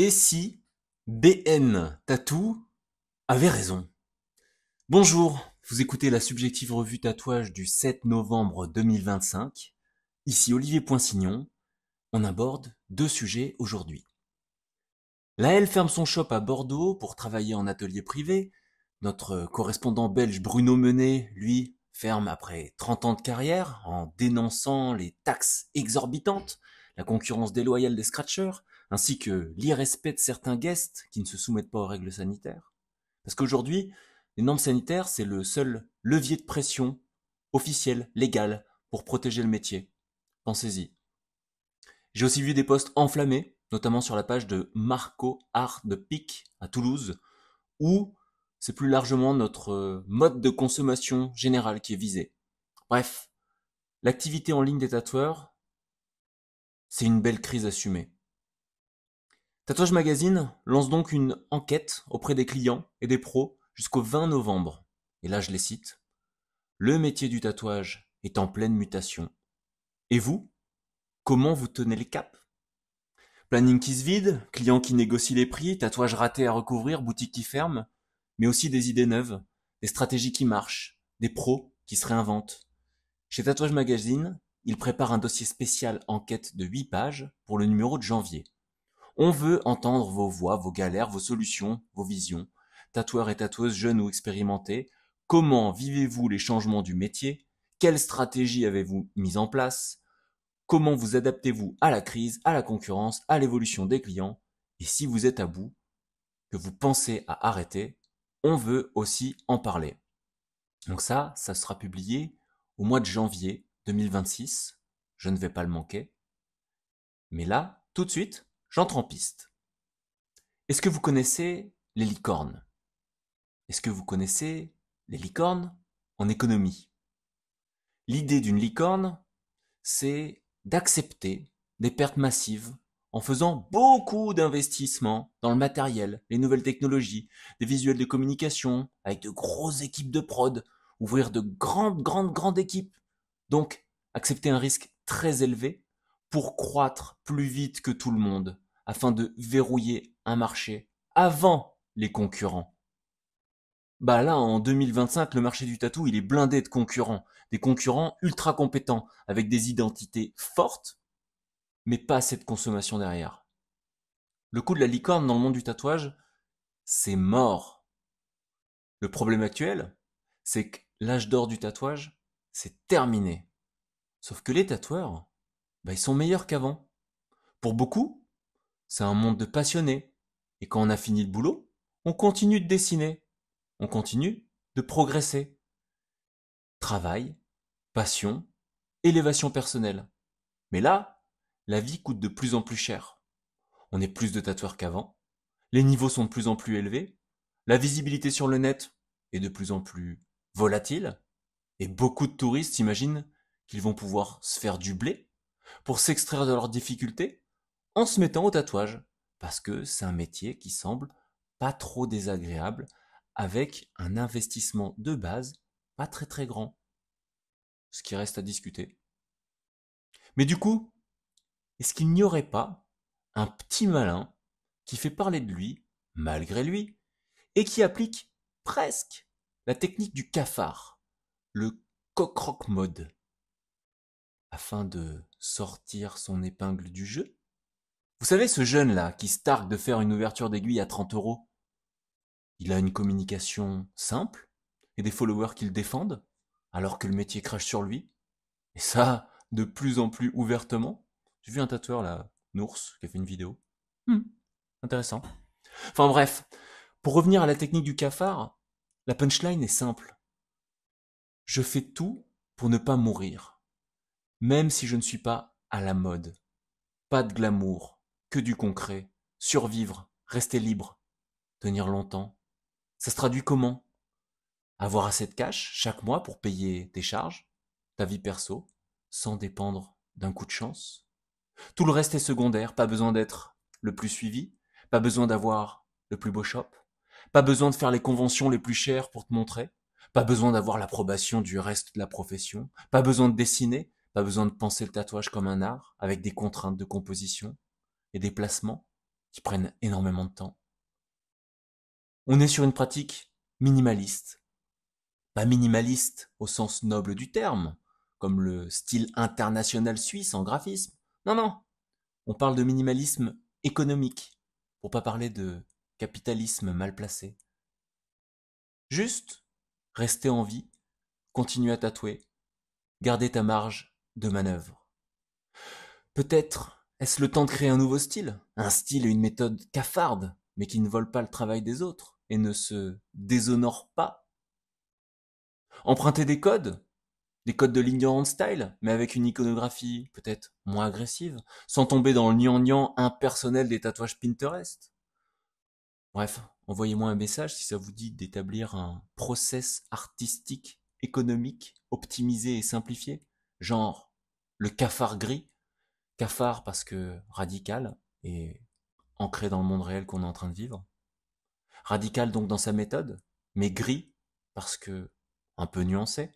Et si BN Tattoo avait raison? Bonjour, vous écoutez la subjective revue tatouage du 7 novembre 2025. Ici Olivier Poinsignon. On aborde deux sujets aujourd'hui. Laëlle ferme son shop à Bordeaux pour travailler en atelier privé. Notre correspondant belge Bruno Menet, lui, ferme après 30 ans de carrière en dénonçant les taxes exorbitantes, la concurrence déloyale des scratchers, ainsi que l'irrespect de certains guests qui ne se soumettent pas aux règles sanitaires. Parce qu'aujourd'hui, les normes sanitaires, c'est le seul levier de pression officiel, légal, pour protéger le métier. Pensez-y. J'ai aussi vu des posts enflammés, notamment sur la page de Marco Art de Pic à Toulouse, où c'est plus largement notre mode de consommation général qui est visé. Bref, l'activité en ligne des tatoueurs, c'est une belle crise assumée. Tatouage Magazine lance donc une enquête auprès des clients et des pros jusqu'au 20 novembre. Et là, je les cite. Le métier du tatouage est en pleine mutation. Et vous, comment vous tenez le cap? Planning qui se vide, clients qui négocient les prix, tatouages ratés à recouvrir, boutiques qui ferment, mais aussi des idées neuves, des stratégies qui marchent, des pros qui se réinventent. Chez Tatouage Magazine, il prépare un dossier spécial enquête de 8 pages pour le numéro de janvier. On veut entendre vos voix, vos galères, vos solutions, vos visions. Tatoueurs et tatoueuses jeunes ou expérimentés, comment vivez-vous les changements du métier? Quelles stratégies avez-vous mises en place? Comment vous adaptez-vous à la crise, à la concurrence, à l'évolution des clients? Et si vous êtes à bout, que vous pensez à arrêter, on veut aussi en parler. Donc ça sera publié au mois de janvier 2026. Je ne vais pas le manquer. Mais là, tout de suite, j'entre en piste. Est-ce que vous connaissez les licornes? Est-ce que vous connaissez les licornes en économie? L'idée d'une licorne, c'est d'accepter des pertes massives en faisant beaucoup d'investissements dans le matériel, les nouvelles technologies, des visuels de communication, avec de grosses équipes de prod, ouvrir de grandes équipes. Donc, accepter un risque très élevé pour croître plus vite que tout le monde, afin de verrouiller un marché avant les concurrents. Bah là, en 2025, le marché du tatou, il est blindé de concurrents. Des concurrents ultra compétents, avec des identités fortes, mais pas assez de consommation derrière. Le coup de la licorne dans le monde du tatouage, c'est mort. Le problème actuel, c'est que l'âge d'or du tatouage, c'est terminé. Sauf que les tatoueurs, bah, ils sont meilleurs qu'avant. Pour beaucoup, c'est un monde de passionnés. Et quand on a fini le boulot, on continue de dessiner. On continue de progresser. Travail, passion, élévation personnelle. Mais là, la vie coûte de plus en plus cher. On est plus de tatoueurs qu'avant. Les niveaux sont de plus en plus élevés. La visibilité sur le net est de plus en plus volatile. Et beaucoup de touristes s'imaginent qu'ils vont pouvoir se faire du blé pour s'extraire de leurs difficultés en se mettant au tatouage. Parce que c'est un métier qui semble pas trop désagréable avec un investissement de base pas très grand. Ce qui reste à discuter. Mais du coup, est-ce qu'il n'y aurait pas un petit malin qui fait parler de lui, malgré lui, et qui applique presque la technique du cafard, le coq-croc mode, afin de sortir son épingle du jeu? Vous savez, ce jeune-là qui se targue de faire une ouverture d'aiguille à 30 €, il a une communication simple et des followers qui le défendent, alors que le métier crache sur lui, et ça, de plus en plus ouvertement. J'ai vu un tatoueur là, Nours, qui a fait une vidéo. Hmm, intéressant. Enfin bref, pour revenir à la technique du cafard, la punchline est simple. Je fais tout pour ne pas mourir, même si je ne suis pas à la mode. Pas de glamour, que du concret. Survivre, rester libre, tenir longtemps. Ça se traduit comment? Avoir assez de cash chaque mois pour payer tes charges, ta vie perso, sans dépendre d'un coup de chance. Tout le reste est secondaire, pas besoin d'être le plus suivi, pas besoin d'avoir le plus beau shop, pas besoin de faire les conventions les plus chères pour te montrer, pas besoin d'avoir l'approbation du reste de la profession, pas besoin de dessiner, pas besoin de penser le tatouage comme un art, avec des contraintes de composition et des placements qui prennent énormément de temps. On est sur une pratique minimaliste. Pas minimaliste au sens noble du terme, comme le style international suisse en graphisme. Non, non. On parle de minimalisme économique, pour pas parler de capitalisme mal placé. Juste, rester en vie, continuer à tatouer, garder ta marge de manœuvre. Peut-être est-ce le temps de créer un nouveau style, un style et une méthode cafarde, mais qui ne vole pas le travail des autres et ne se déshonore pas. Emprunter des codes de l'ignorant style, mais avec une iconographie peut-être moins agressive, sans tomber dans le gnangnan impersonnel des tatouages Pinterest. Bref, envoyez-moi un message si ça vous dit d'établir un process artistique, économique, optimisé et simplifié, genre le cafard gris, cafard parce que radical et ancré dans le monde réel qu'on est en train de vivre, radical donc dans sa méthode, mais gris parce que un peu nuancé.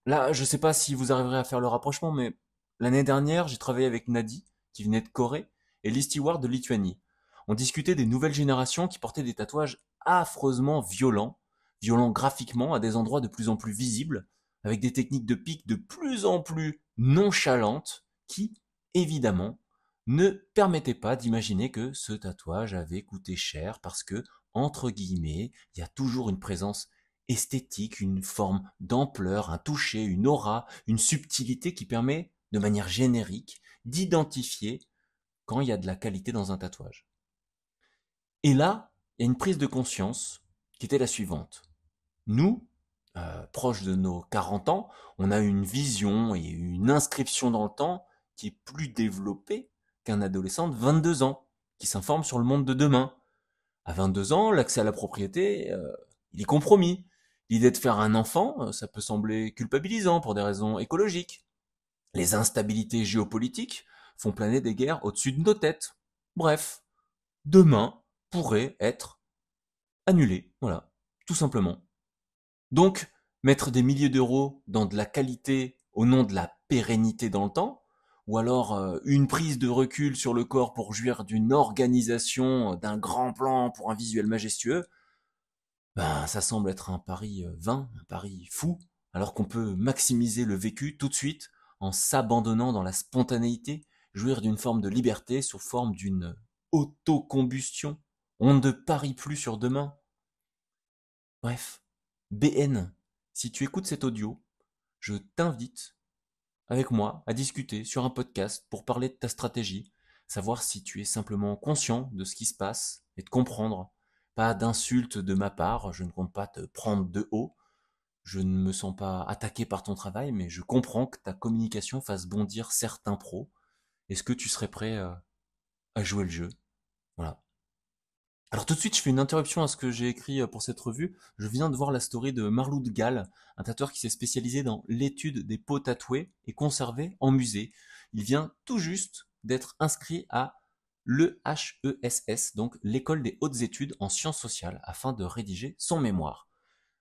Là, je sais pas si vous arriverez à faire le rapprochement, mais l'année dernière, j'ai travaillé avec Nadi, qui venait de Corée, et Lee Stewart de Lituanie. On discutait des nouvelles générations qui portaient des tatouages affreusement violents, violents graphiquement à des endroits de plus en plus visibles, avec des techniques de pique de plus en plus nonchalantes, qui, évidemment, ne permettaient pas d'imaginer que ce tatouage avait coûté cher parce que, entre guillemets, il y a toujours une présence esthétique, une forme d'ampleur, un toucher, une aura, une subtilité qui permet, de manière générique, d'identifier quand il y a de la qualité dans un tatouage. Et là, il y a une prise de conscience qui était la suivante. Nous, proches de nos 40 ans, on a une vision et une inscription dans le temps qui est plus développée qu'un adolescent de 22 ans, qui s'informe sur le monde de demain. À 22 ans, l'accès à la propriété, il est compromis. L'idée de faire un enfant, ça peut sembler culpabilisant pour des raisons écologiques. Les instabilités géopolitiques font planer des guerres au-dessus de nos têtes. Bref, demain pourrait être annulé, voilà, tout simplement. Donc, mettre des milliers d'euros dans de la qualité au nom de la pérennité dans le temps, ou alors une prise de recul sur le corps pour jouir d'une organisation, d'un grand plan pour un visuel majestueux, ben ça semble être un pari vain, un pari fou, alors qu'on peut maximiser le vécu tout de suite en s'abandonnant dans la spontanéité, jouir d'une forme de liberté sous forme d'une autocombustion. On ne parie plus sur demain. Bref, BN, si tu écoutes cet audio, je t'invite avec moi à discuter sur un podcast pour parler de ta stratégie, savoir si tu es simplement conscient de ce qui se passe et de comprendre. Pas d'insultes de ma part, je ne compte pas te prendre de haut, je ne me sens pas attaqué par ton travail, mais je comprends que ta communication fasse bondir certains pros. Est-ce que tu serais prêt à jouer le jeu? Voilà. Alors tout de suite, je fais une interruption à ce que j'ai écrit pour cette revue. Je viens de voir la story de Marlou de Gall, un tatoueur qui s'est spécialisé dans l'étude des peaux tatouées et conservées en musée. Il vient tout juste d'être inscrit à l'EHESS, donc l'école des hautes études en sciences sociales, afin de rédiger son mémoire.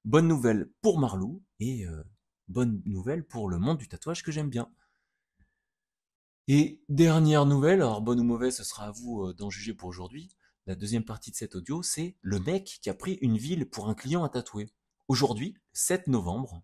Bonne nouvelle pour Marlou et bonne nouvelle pour le monde du tatouage que j'aime bien. Et dernière nouvelle, alors bonne ou mauvaise, ce sera à vous d'en juger pour aujourd'hui. La deuxième partie de cet audio, c'est le mec qui a pris une ville pour un client à tatouer. Aujourd'hui, 7 novembre,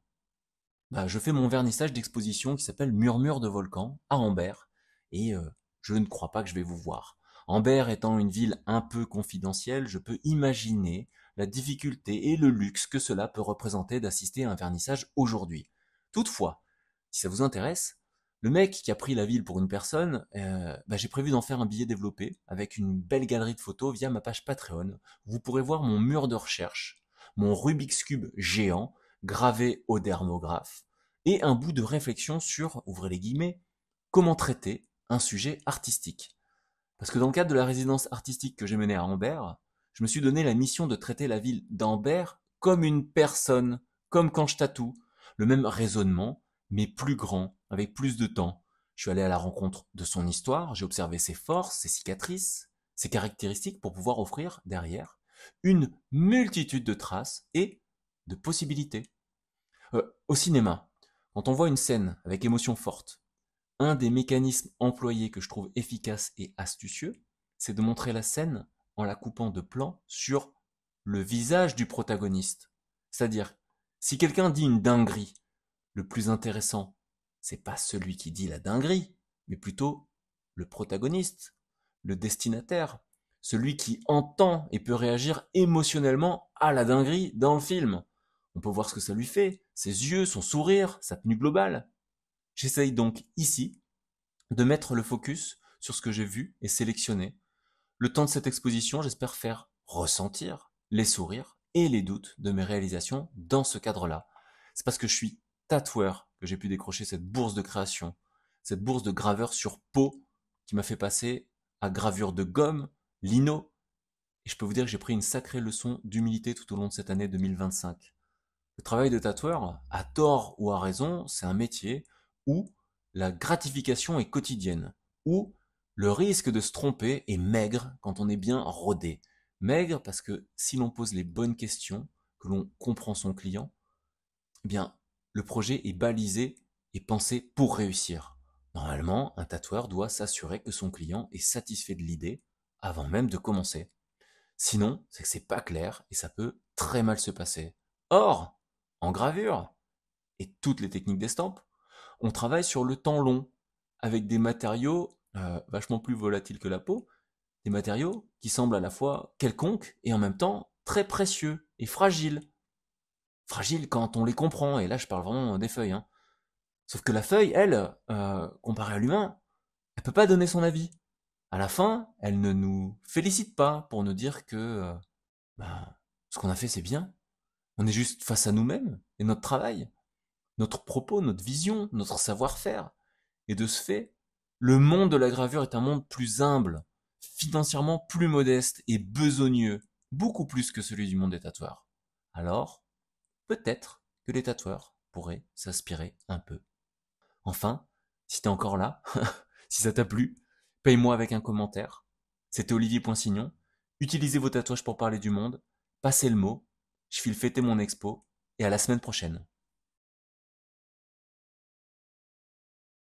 je fais mon vernissage d'exposition qui s'appelle Murmure de volcan à Ambert. Et je ne crois pas que je vais vous voir. Ambert étant une ville un peu confidentielle, je peux imaginer la difficulté et le luxe que cela peut représenter d'assister à un vernissage aujourd'hui. Toutefois, si ça vous intéresse, le mec qui a pris la ville pour une personne, j'ai prévu d'en faire un billet développé avec une belle galerie de photos via ma page Patreon. Vous pourrez voir mon mur de recherche, mon Rubik's Cube géant gravé au dermographe et un bout de réflexion sur, ouvrez les guillemets, comment traiter un sujet artistique. Parce que dans le cadre de la résidence artistique que j'ai menée à Ambert, je me suis donné la mission de traiter la ville d'Ambert comme une personne, comme quand je tatoue. Le même raisonnement, mais plus grand, avec plus de temps. Je suis allé à la rencontre de son histoire, j'ai observé ses forces, ses cicatrices, ses caractéristiques pour pouvoir offrir, derrière, une multitude de traces et de possibilités. Au cinéma, quand on voit une scène avec émotion forte, un des mécanismes employés que je trouve efficace et astucieux, c'est de montrer la scène en la coupant de plan sur le visage du protagoniste. C'est-à-dire, si quelqu'un dit une dinguerie, le plus intéressant, c'est pas celui qui dit la dinguerie, mais plutôt le protagoniste, le destinataire, celui qui entend et peut réagir émotionnellement à la dinguerie dans le film. On peut voir ce que ça lui fait, ses yeux, son sourire, sa tenue globale. J'essaye donc ici de mettre le focus sur ce que j'ai vu et sélectionné. Le temps de cette exposition, j'espère faire ressentir les sourires et les doutes de mes réalisations dans ce cadre-là. C'est parce que je suis tatoueur que j'ai pu décrocher cette bourse de création, cette bourse de graveur sur peau qui m'a fait passer à gravure de gomme, lino, et je peux vous dire que j'ai pris une sacrée leçon d'humilité tout au long de cette année 2025. Le travail de tatoueur, à tort ou à raison, c'est un métier où la gratification est quotidienne, où le risque de se tromper est maigre quand on est bien rodé. Maigre parce que si l'on pose les bonnes questions, que l'on comprend son client, eh bien, le projet est balisé et pensé pour réussir. Normalement, un tatoueur doit s'assurer que son client est satisfait de l'idée avant même de commencer. Sinon, c'est que c'est pas clair et ça peut très mal se passer. Or, en gravure et toutes les techniques d'estampe, on travaille sur le temps long avec des matériaux vachement plus volatiles que la peau, des matériaux qui semblent à la fois quelconques et en même temps très précieux et fragiles. Fragiles quand on les comprend, et là je parle vraiment des feuilles. Hein. Sauf que la feuille, elle, comparée à l'humain, elle peut pas donner son avis. À la fin, elle ne nous félicite pas pour nous dire que ben, ce qu'on a fait c'est bien. On est juste face à nous-mêmes et notre travail, notre propos, notre vision, notre savoir-faire. Et de ce fait, le monde de la gravure est un monde plus humble, financièrement plus modeste et besogneux, beaucoup plus que celui du monde des tatoueurs. Alors, peut-être que les tatoueurs pourraient s'inspirer un peu. Enfin, si t'es encore là, si ça t'a plu, paye-moi avec un commentaire. C'était Olivier.Signon. Utilisez vos tatouages pour parler du monde. Passez le mot. Je file fêter mon expo. Et à la semaine prochaine.